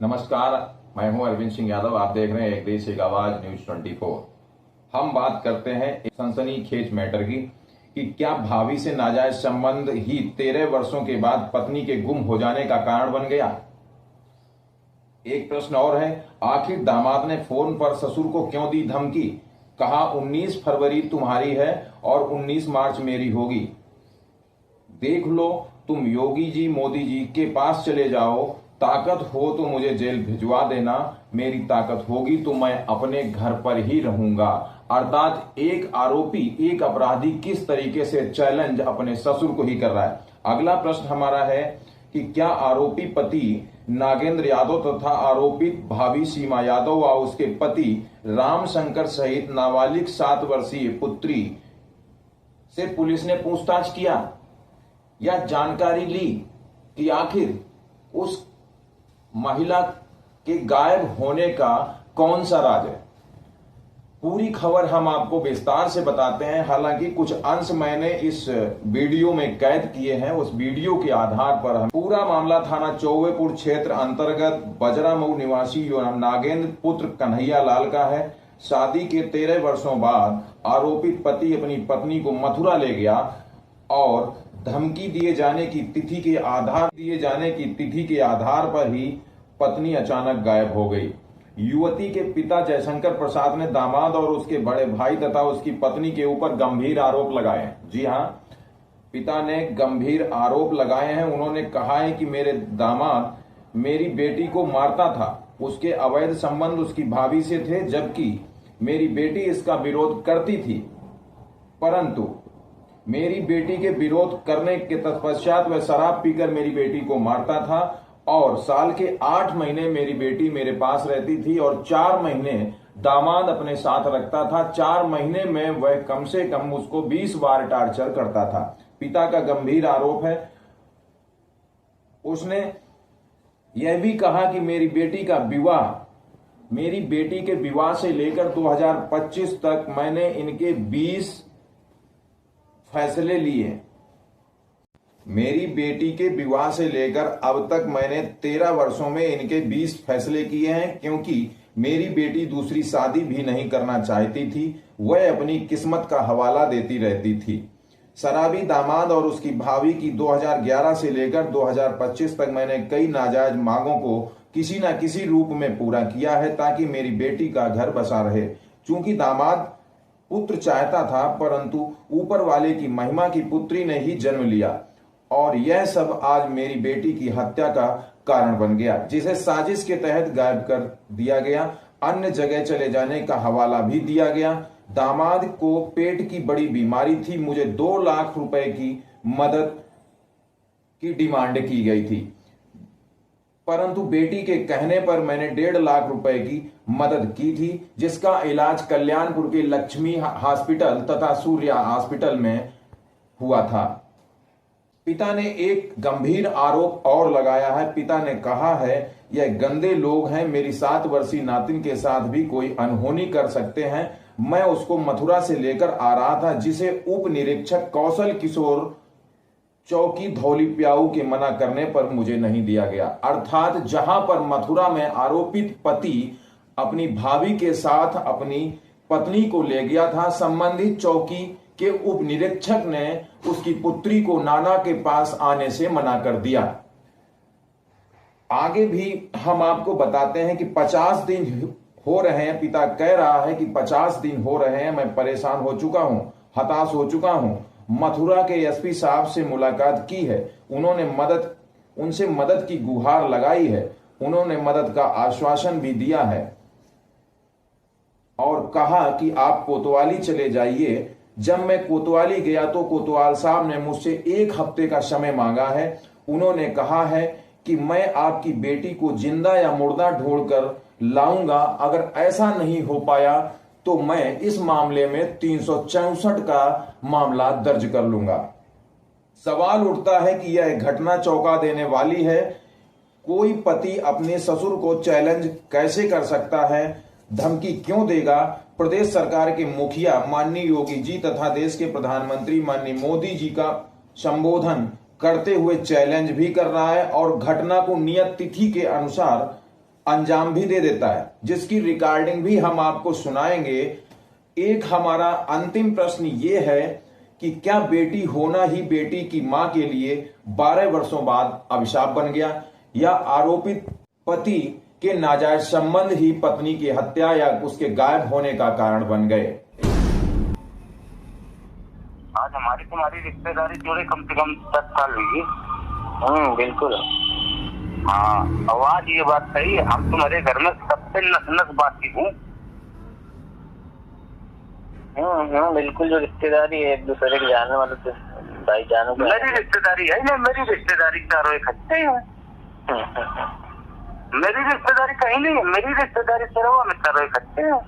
नमस्कार, मैं हूं अरविंद सिंह यादव। आप देख रहे हैं एक देश एक आवाज न्यूज 24। हम बात करते हैं एक सनसनीखेज मैटर की कि क्या भाभी से नाजायज संबंध ही 13 वर्षों के बाद पत्नी के गुम हो जाने का कारण बन गया। एक प्रश्न और है, आखिर दामाद ने फोन पर ससुर को क्यों दी धमकी? कहा 19 फरवरी तुम्हारी है और 19 मार्च मेरी होगी। देख लो, तुम योगी जी मोदी जी के पास चले जाओ, ताकत हो तो मुझे जेल भिजवा देना, मेरी ताकत होगी तो मैं अपने घर पर ही रहूंगा। अर्थात एक आरोपी, एक अपराधी किस तरीके से चैलेंज अपने ससुर को ही कर रहा है। अगला प्रश्न हमारा है कि क्या आरोपी पति नागेंद्र यादव तथा आरोपित भाभी सीमा यादव व उसके पति राम शंकर सहित नाबालिग 7 वर्षीय पुत्री से पुलिस ने पूछताछ किया या जानकारी ली कि आखिर उस महिला के गायब होने का कौन सा राज है? पूरी खबर हम आपको विस्तार से बताते हैं। हालांकि कुछ अंश मैंने इस वीडियो में कैद किए हैं। उस वीडियो के आधार पर हम पूरा मामला थाना चौबेपुर क्षेत्र अंतर्गत बजरामऊ निवासी नागेंद्र पुत्र कन्हैया लाल का है। शादी के 13 वर्षों बाद आरोपित पति अपनी पत्नी को मथुरा ले गया और धमकी दिए जाने की तिथि के आधार पर ही पत्नी अचानक गायब हो गई। युवती के पिता जयशंकर प्रसाद ने दामाद और उसके बड़े भाई तथा उसकी पत्नी के ऊपर गंभीर आरोप लगाए। जी हां, पिता ने गंभीर आरोप लगाए हैं। उन्होंने कहा है कि मेरे दामाद मेरी बेटी को मारता था, उसके अवैध संबंध उसकी भाभी से थे, जबकि मेरी बेटी इसका विरोध करती थी, परंतु मेरी बेटी के विरोध करने के तत्पश्चात वह शराब पीकर मेरी बेटी को मारता था और साल के 8 महीने मेरी बेटी मेरे पास रहती थी और 4 महीने दामाद अपने साथ रखता था। 4 महीने में वह कम से कम उसको 20 बार टार्चर करता था। पिता का गंभीर आरोप है। उसने यह भी कहा कि मेरी बेटी के विवाह से लेकर 2025 तक मैंने इनके 20 फैसले लिए। मेरी बेटी के विवाह से लेकर अब तक मैंने 13 वर्षों में इनके 20 फैसले किए हैं, क्योंकि मेरी बेटी दूसरी शादी भी नहीं करना चाहती थी। वह अपनी किस्मत का हवाला देती रहती थी। शराबी दामाद और उसकी भाभी की 2011 से लेकर 2025 तक मैंने कई नाजायज मांगों को किसी न किसी रूप में पूरा किया है ताकि मेरी बेटी का घर बसा रहे। चूंकि दामाद पुत्र चाहता था, परंतु ऊपर वाले की महिमा की पुत्री ने ही जन्म लिया और यह सब आज मेरी बेटी की हत्या का कारण बन गया, जिसे साजिश के तहत गायब कर दिया गया। अन्य जगह चले जाने का हवाला भी दिया गया। दामाद को पेट की बड़ी बीमारी थी। मुझे 2 लाख रुपए की मदद की डिमांड की गई थी, परंतु बेटी के कहने पर मैंने 1.5 लाख रुपए की मदद की थी, जिसका इलाज कल्याणपुर के लक्ष्मी हॉस्पिटल तथा सूर्या हॉस्पिटल में हुआ था। पिता ने एक गंभीर आरोप और लगाया है। पिता ने कहा है, यह गंदे लोग हैं, मेरी 7 वर्षीय नातिन के साथ भी कोई अनहोनी कर सकते हैं। मैं उसको मथुरा से लेकर आ रहा था, जिसे उप निरीक्षक कौशल किशोर चौकी धौली प्याऊ के मना करने पर मुझे नहीं दिया गया। अर्थात जहां पर मथुरा में आरोपित पति अपनी भाभी के साथ अपनी पत्नी को ले गया था, संबंधित चौकी के उप निरीक्षक ने उसकी पुत्री को नाना के पास आने से मना कर दिया। आगे भी हम आपको बताते हैं कि 50 दिन हो रहे हैं। पिता कह रहा है कि 50 दिन हो रहे हैं, मैं परेशान हो चुका हूं, हताश हो चुका हूं। मथुरा के एसपी साहब से मुलाकात की है, उनसे मदद की गुहार लगाई है, उन्होंने मदद का आश्वासन भी दिया है और कहा कि आप कोतवाली चले जाइए। जब मैं कोतवाली गया तो कोतवाल साहब ने मुझसे 1 हफ्ते का समय मांगा है। उन्होंने कहा है कि मैं आपकी बेटी को जिंदा या मुर्दा ढूंढकर लाऊंगा। अगर ऐसा नहीं हो पाया तो मैं इस मामले में 364 का मामला दर्ज कर लूंगा। सवाल उठता है कि यह घटना चौंका देने वाली है। कोई पति अपने ससुर को चैलेंज कैसे कर सकता है? धमकी क्यों देगा? प्रदेश सरकार के मुखिया माननीय योगी जी तथा देश के प्रधानमंत्री माननीय मोदी जी का संबोधन करते हुए चैलेंज भी कर रहा है और घटना को नियत तिथि के अनुसार अंजाम भी दे देता है, जिसकी रिकॉर्डिंग भी हम आपको सुनाएंगे। एक हमारा अंतिम प्रश्न ये है कि क्या बेटी होना ही बेटी की मां के लिए 12 वर्षों बाद अभिशाप बन गया, या आरोपित पति के नाजायज संबंध ही पत्नी की हत्या या उसके गायब होने का कारण बन गए? आज हमारी तुम्हारी रिश्तेदारी जोड़े कम से कम 10 साल हुई। बिल्कुल। हाँ, आवाज ये बात सही है, हम तुम्हारे घर में सबसे नस नस बातचीत हूँ। बिल्कुल, जो रिश्तेदारी है एक दूसरे के जानने वाले तो भाई जानो। मेरी रिश्तेदारी है ना, मेरी रिश्तेदारी चारों इकट्ठे हैं। मेरी रिश्तेदारी कहीं नहीं है, मेरी रिश्तेदारी सरवा में चारों इकट्ठे हैं।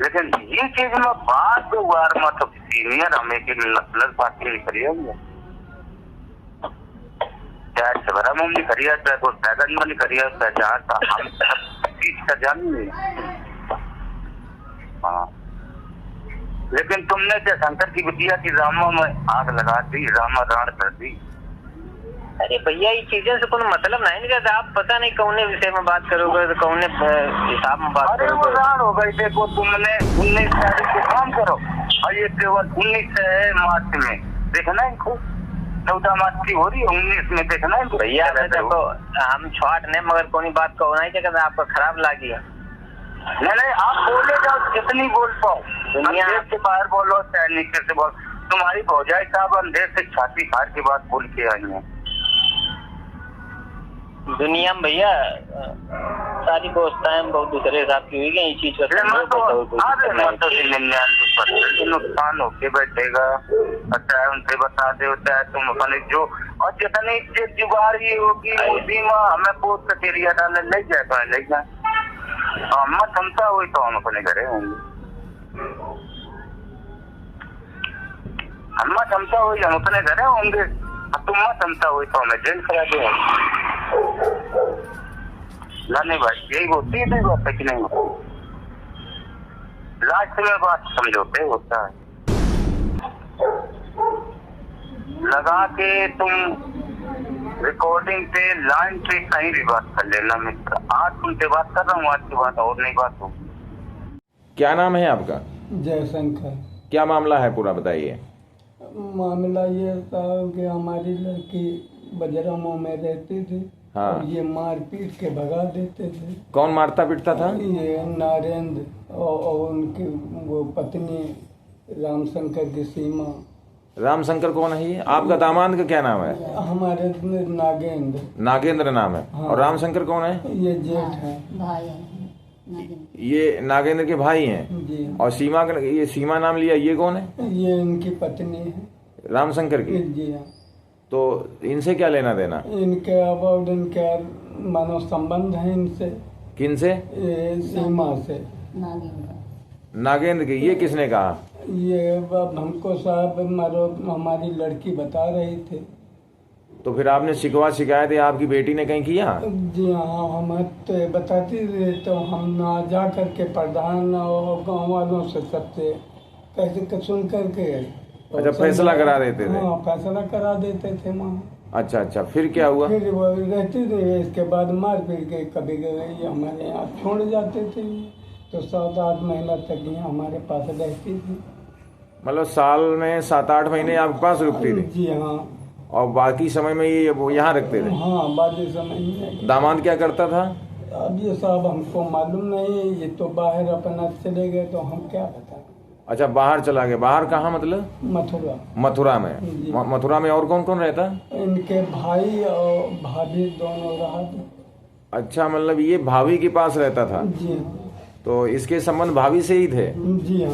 लेकिन ये चीज में बात बार मतलब सीनियर हमें की नस्ल बात नहीं करी है, चाहे सवरा में नहीं करी है, चाहे तो सैगन में नहीं करी है, चाहे हम चीज का जान नहीं। हाँ, लेकिन तुमने क्या शंकर की बिटिया की रामा में आग लगा दी, रामा राण कर दी। अरे भैया, ये चीजें से कोई मतलब नहीं करता। आप पता नहीं कौन विषय में बात करोगे तो कौन हिसाब में बात करोगे। वो राण हो गई। देखो, तुमने 19 तारीख को काम करो और ये केवल 19 मार्च में देखना है इनको, 14 मार्च की हो रही है, 19 में देखना है भैया। देखो, हम छाट ने मगर कोई बात को नहीं चाहिए, आपको खराब लगी। नहीं, आप बोले जाओ जितनी बोल पाओ, दुनिया से बाहर बोलो चाहे नीचे से बोलो। तुम्हारी भौजाई साहब अंधेर से छाती फाड़ के बात बोल के आई है दुनिया में। भैया सारी व्यवस्थाएं बहुत दूसरे हिसाब की हुई गई। इस चीज का 99% नुकसान होके बैठेगा। चाहे उनसे बता दे, चाहे तुम अपने जो और जितनी जुगाड़ी होगी उसी में हमें पोस्ट कचेरिया डालने ले जाए तो ले जाए। हम क्षमता हुई तो हम अपने घरे होंगे, हम क्षमता हुई हम अपने घरे होंगे, तुम क्षमता हुई तो हमें जेल करा दे। नहीं भाई, यही होती है बात है कि नहीं होती? लास्ट में बात समझौते होता है। लगा के तुम रिकॉर्डिंग पे लाइन पे कहीं भी बात कर लेना मित्र। आज तुमसे बात कर रहा हूँ, आज की बात और नहीं बात हो। क्या नाम है आपका? जयशंकर। क्या मामला है पूरा बताइए। मामला ये था कि हमारी लड़की बजरमो में रहती थी। हाँ। और ये मार पीट के भगा देते थे। कौन मारता पीटता था? ये नरेंद्र और उनकी वो पत्नी रामशंकर की सीमा। रामशंकर कौन है ये? आपका दामाद का क्या नाम है? हमारे नागेंद्र। नागेंद्र नाम है। हाँ। और रामशंकर कौन है? ये जेठ है, भाई है। ये नागेंद्र के भाई हैं। जी। और सीमा का, ये सीमा नाम लिया, ये कौन है? ये इनकी पत्नी है, रामशंकर की। जी हाँ। तो इनसे क्या लेना देना? इनके अबाउट इनके मानव संबंध है इनसे। किनसे? ये सीमा से। नागेंद्र की। ये किसने कहा? ये अब हमको साहब हमारी लड़की बता रही थी। तो फिर आपने शिकवा शिकायत है आपकी बेटी ने कहीं किया? जी हाँ, हम तो बताती थी, तो हम ना जा करके प्रधान और गाँव वालों से सबसे कैसे सुन करके अच्छा, फैसला करा देते थे? हाँ, फैसला करा देते थे वहाँ। अच्छा अच्छा, फिर क्या हुआ? फिर वो रहते थे, इसके बाद मार पीट के कभी कभी हमारे यहाँ छोड़ जाते थे। तो 7-8 महीना तक यहाँ हमारे पास रहती थी। मतलब साल में 7-8 महीने आपके पास रुकती थी? जी हाँ। और बाकी समय में ये वो यहाँ रखते थे? हाँ, बाकी समय में। दामाद क्या करता था? अब ये साहब हमको मालूम नहीं है, ये तो बाहर अपना चले गए, तो हम क्या बताएं। अच्छा, बाहर चला गया। बाहर कहाँ मतलब? मथुरा। मथुरा में। जी। मथुरा में और कौन कौन रहता? इनके भाई और भाभी दोनों रहा थे। अच्छा, मतलब ये भाभी के पास रहता था? जी हाँ। तो इसके संबंध भाभी से ही थे? जी हाँ।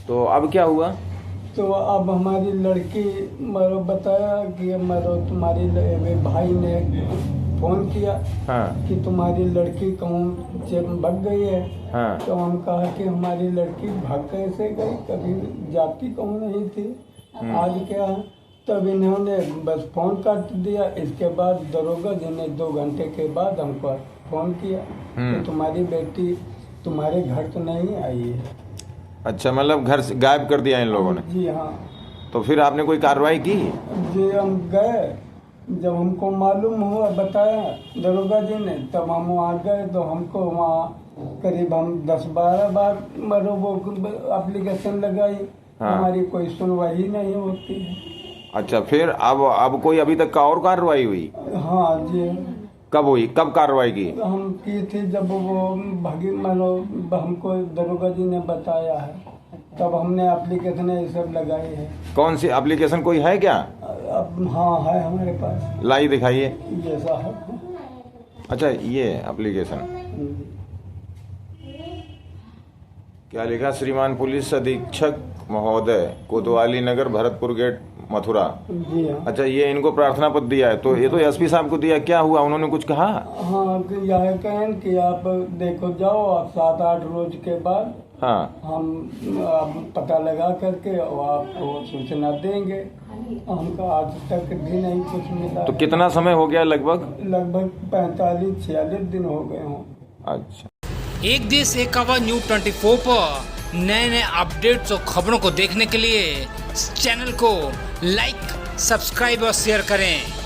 तो अब क्या हुआ? तो अब हमारी लड़की मरो बताया कि मरो तुम्हारी भाई ने फोन किया। हाँ। कि तुम्हारी लड़की कहूँ से भग गई है। हाँ। तो हम कहा कि हमारी लड़की भाग कैसे गई, कभी जाती कहूँ नहीं थी, आज क्या है। तब इन्होंने बस फोन काट दिया। इसके बाद दरोगा जी ने 2 घंटे के बाद हमको फोन किया कि तुम्हारी बेटी तुम्हारे घर तो नहीं आई है। अच्छा, मतलब घर से गायब कर दिया इन लोगों ने? जी हाँ। तो फिर आपने कोई कार्रवाई की? जी, हम गए जब हमको मालूम हुआ बताया दरोगा जी ने, तब हम वहाँ गए तो हमको वहाँ करीब हम 10-12 बार मरो वो एप्लीकेशन लगाई। हाँ। हमारी कोई सुनवाई नहीं होती है। अच्छा, फिर अब कोई अभी तक का और कार्रवाई हुई? हाँ जी, कब हुई, कब कार्रवाई की? हम की थी जब वो भगी मानो हमको दरोगा जी ने बताया है, तब हमने एप्लीकेशन ये सब लगाई है। कौन सी एप्लीकेशन, कोई है क्या? अब हाँ है हमारे पास, लाई दिखाइए। जैसा है। अच्छा, ये एप्लीकेशन क्या लिखा? श्रीमान पुलिस अधीक्षक महोदय, कोतवाली नगर, भरतपुर गेट, मथुरा। जी हाँ। अच्छा, ये इनको प्रार्थना पत्र दिया है, तो ये तो एसपी साहब को दिया, क्या हुआ, उन्होंने कुछ कहा? हाँ, तो यह कहें कि आप देखो जाओ, आप 7-8 रोज के बाद हाँ। हम पता लगा करके और आपको सूचना देंगे। हमको आज तक भी नहीं कुछ मिला। तो कितना समय हो गया लगभग? लगभग 45-46 दिन हो गए हों। अच्छा। एक देश एक आवाज न्यूज़ 24 पर नए अपडेट्स और खबरों को देखने के लिए इस चैनल को लाइक, सब्सक्राइब और शेयर करें।